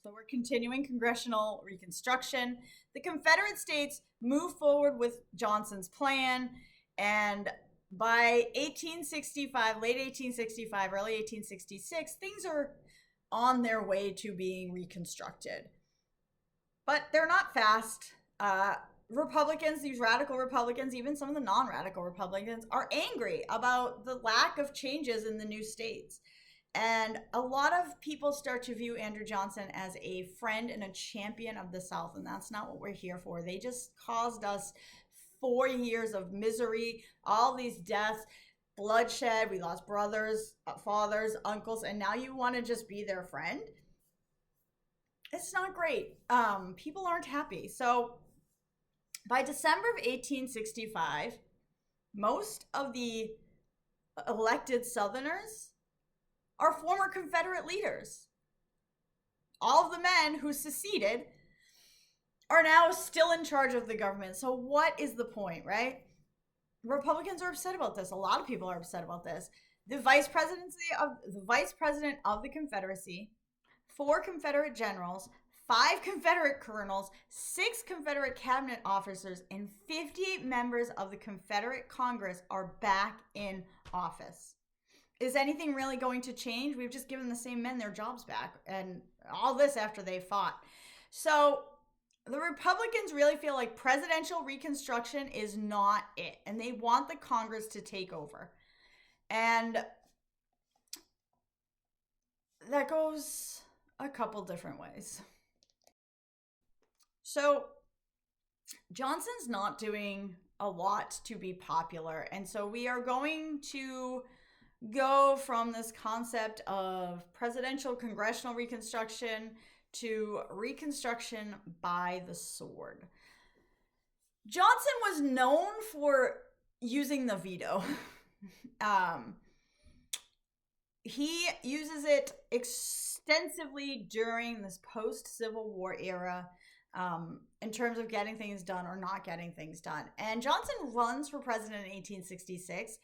So we're continuing congressional reconstruction. The Confederate States move forward with Johnson's plan, and by 1865, late 1865, early 1866, things are on their way to being reconstructed. But they're not fast. Republicans, these radical Republicans, even some of the non-radical Republicans, are angry about the lack of changes in the new states. And a lot of people start to view Andrew Johnson as a friend and a champion of the South, and that's not what we're here for. They just caused us 4 years of misery, all these deaths, bloodshed. We lost brothers, fathers, uncles, and now you want to just be their friend? It's not great. People aren't happy. So by December of 1865, most of the elected Southerners are former Confederate leaders. All of the men who seceded are now still in charge of the government. So what is the point, right? Republicans are upset about this. A lot of people are upset about this. The vice president of the Confederacy, 4 Confederate generals, 5 Confederate colonels, 6 Confederate cabinet officers, and 58 members of the Confederate Congress are back in office. Is anything really going to change? We've just given the same men their jobs back, and all this after they fought. So the Republicans really feel like presidential reconstruction is not it, and they want the Congress to take over. And that goes a couple different ways. So Johnson's not doing a lot to be popular, and so we are going to go from this concept of presidential congressional reconstruction to reconstruction by the sword. Johnson was known for using the veto. He uses it extensively during this post-Civil War era in terms of getting things done or not getting things done. And Johnson runs for president in 1866.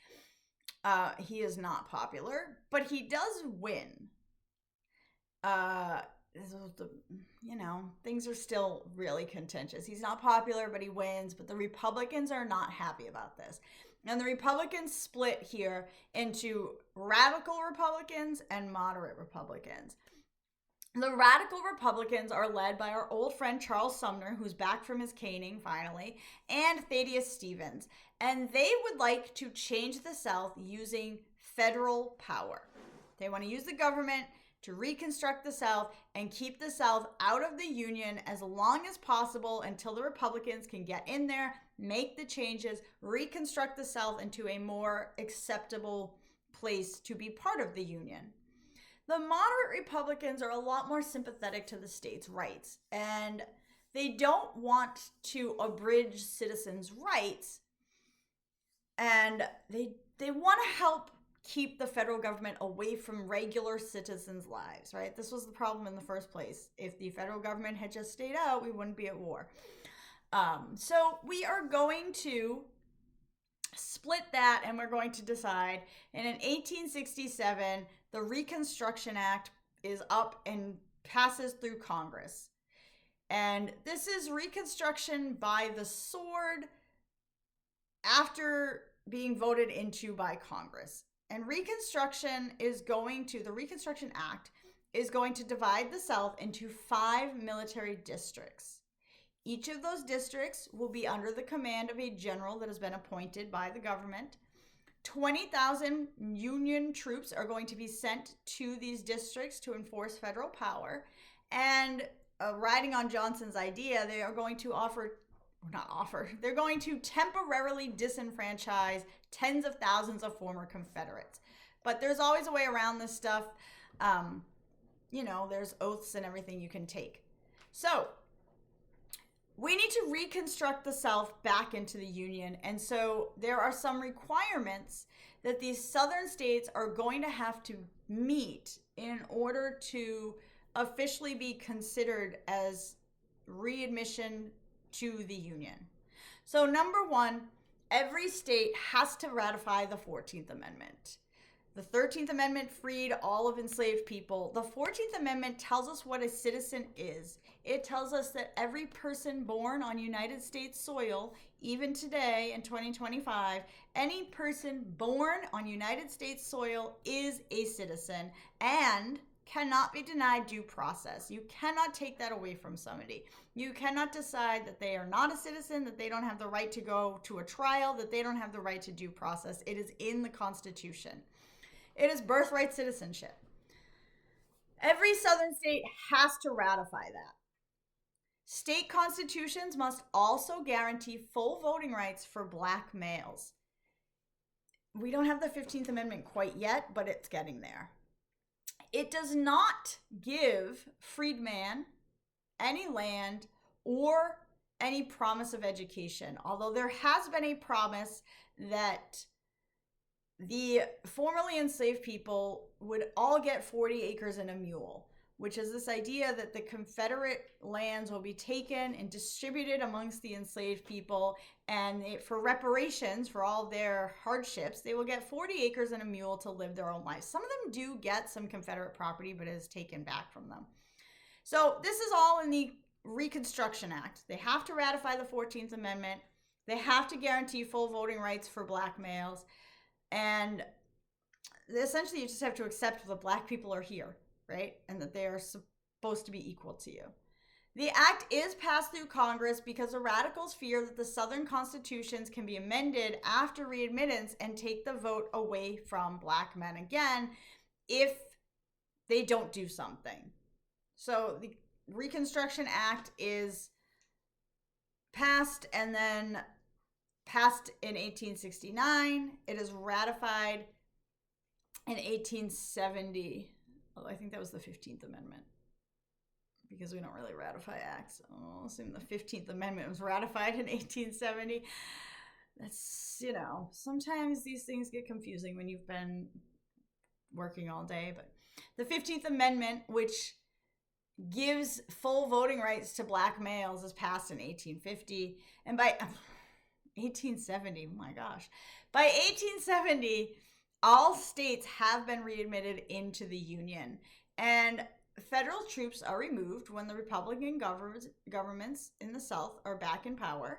He is not popular, but he does win. Things are still really contentious. He's not popular, but he wins. But the Republicans are not happy about this. And the Republicans split here into radical Republicans and moderate Republicans. The radical Republicans are led by our old friend Charles Sumner, who's back from his caning finally, and Thaddeus Stevens. And they would like to change the South using federal power. They want to use the government to reconstruct the South and keep the South out of the Union as long as possible until the Republicans can get in there, make the changes, reconstruct the South into a more acceptable place to be part of the Union. The moderate Republicans are a lot more sympathetic to the states' rights, and they don't want to abridge citizens' rights, and they want to help keep the federal government away from regular citizens' lives, right? This was the problem in the first place. If the federal government had just stayed out, we wouldn't be at war. So we are going to split that, and we're going to decide. And in 1867, the Reconstruction Act is up and passes through Congress. And this is Reconstruction by the sword after being voted into by Congress. And the Reconstruction Act is going to divide the South into 5 military districts. Each of those districts will be under the command of a general that has been appointed by the government. 20,000 Union troops are going to be sent to these districts to enforce federal power. And riding on Johnson's idea, they are going to they're going to temporarily disenfranchise tens of thousands of former Confederates. But there's always a way around this stuff. There's oaths and everything you can take. So we need to reconstruct the South back into the Union. And so there are some requirements that these southern states are going to have to meet in order to officially be considered as readmission to the Union. So number 1, every state has to ratify the 14th Amendment. The 13th Amendment freed all of enslaved people. The 14th Amendment tells us what a citizen is. It tells us that every person born on United States soil, even today in 2025, any person born on United States soil is a citizen and cannot be denied due process. You cannot take that away from somebody. You cannot decide that they are not a citizen, that they don't have the right to go to a trial, that they don't have the right to due process. It is in the Constitution. It is birthright citizenship. Every southern state has to ratify that. State constitutions must also guarantee full voting rights for black males. We don't have the 15th Amendment quite yet, but it's getting there. It does not give freedman any land or any promise of education, although there has been a promise that the formerly enslaved people would all get 40 acres and a mule, which is this idea that the Confederate lands will be taken and distributed amongst the enslaved people, and for reparations for all their hardships, they will get 40 acres and a mule to live their own lives. Some of them do get some Confederate property, but it is taken back from them. So this is all in the Reconstruction Act. They have to ratify the 14th Amendment. They have to guarantee full voting rights for black males. And essentially, you just have to accept that black people are here, right? And that they are supposed to be equal to you. The act is passed through Congress because the radicals fear that the Southern constitutions can be amended after readmittance and take the vote away from black men again if they don't do something. So the Reconstruction Act is passed and then passed in 1869. It is ratified in 1870. I think that was the 15th Amendment, because we don't really ratify acts. I'll assume the 15th Amendment was ratified in 1870. That's, sometimes these things get confusing when you've been working all day. But the 15th Amendment, which gives full voting rights to black males, is passed in 1850. And by 1870, my gosh. By 1870, all states have been readmitted into the Union, and federal troops are removed when the Republican governments in the South are back in power.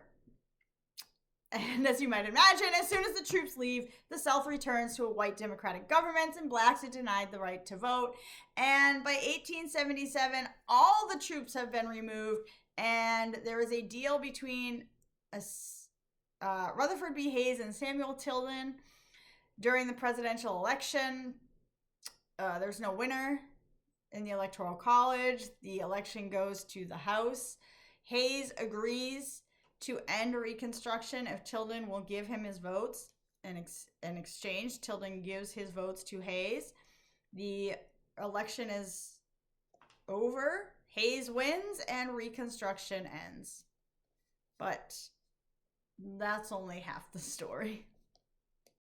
And as you might imagine, as soon as the troops leave, the South returns to a white Democratic government, and blacks are denied the right to vote. And by 1877, all the troops have been removed, and there is a deal between Rutherford B. Hayes and Samuel Tilden during the presidential election. There's no winner in the Electoral College. The election goes to the House. Hayes agrees to end Reconstruction if Tilden will give him his votes. In exchange, Tilden gives his votes to Hayes. The election is over. Hayes wins and Reconstruction ends. But that's only half the story.